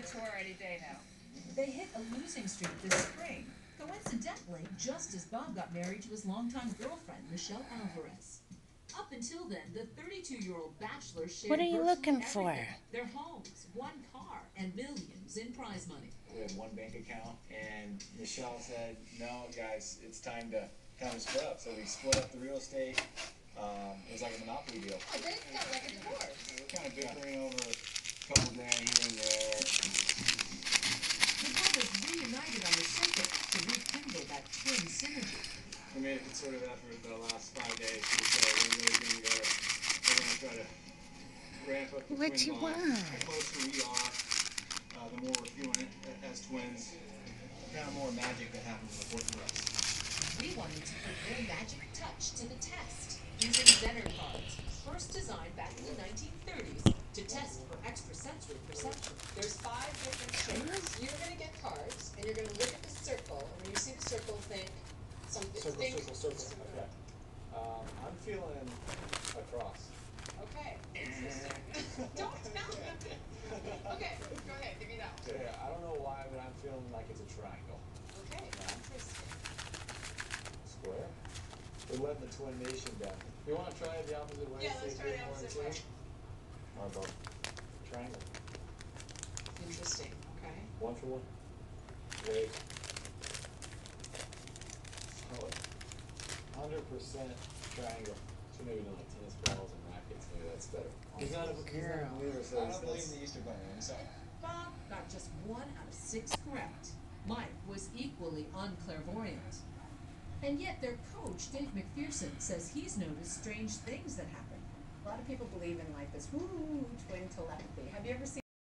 tour any day now. They hit a losing streak this spring, coincidentally, just as Bob got married to his longtime girlfriend, Michelle Alvarez. Up until then, the 32-year-old bachelor shared What are you looking for? everything. Their homes, one car, and millions in prize money. We had one bank account, and Michelle said, "No, guys, it's time to kind of split up." So we split up the real estate. It was like a monopoly deal. Oh, they got like a divorce. We're kind of bickering over a couple grand here and there. The brothers reunited on the circuit to rekindle that twin synergy. We made a concerted effort the last 5 days to say we're really going to go. We're going to try to ramp up the What twin you bond. want? The closer we are, the more we're feeling it as twins. The kind of more magic that happens in the for us. We wanted to put their magic touch to the test using Zener cards, first designed back in the 1930s to test for extrasensory perception. There's 5 different shapes. You're going to get cards, and you're going to look at the circle, and when you see the circle, think something. Circle. Okay. I'm feeling a cross. Okay. Don't tell me. Okay, go ahead. Give me that one. Yeah, I don't know why, but I'm feeling like it's a triangle. Okay, interesting. Square. We're letting the twin nation down. You want to try it the opposite way? Yeah, let's try the opposite way. How about triangle? Interesting. Okay. 1 for 1. Wait. Solid. 100% triangle. So maybe not like tennis balls and rackets. Maybe that's better. He's not a believer, so I don't believe in the Easter Bunny. I'm sorry. Bob got just 1 out of 6 correct. Mike was equally unclairvoyant. And yet their coach, Dave McPherson, says he's noticed strange things that happen. A lot of people believe in like this twin telepathy. Have you ever seen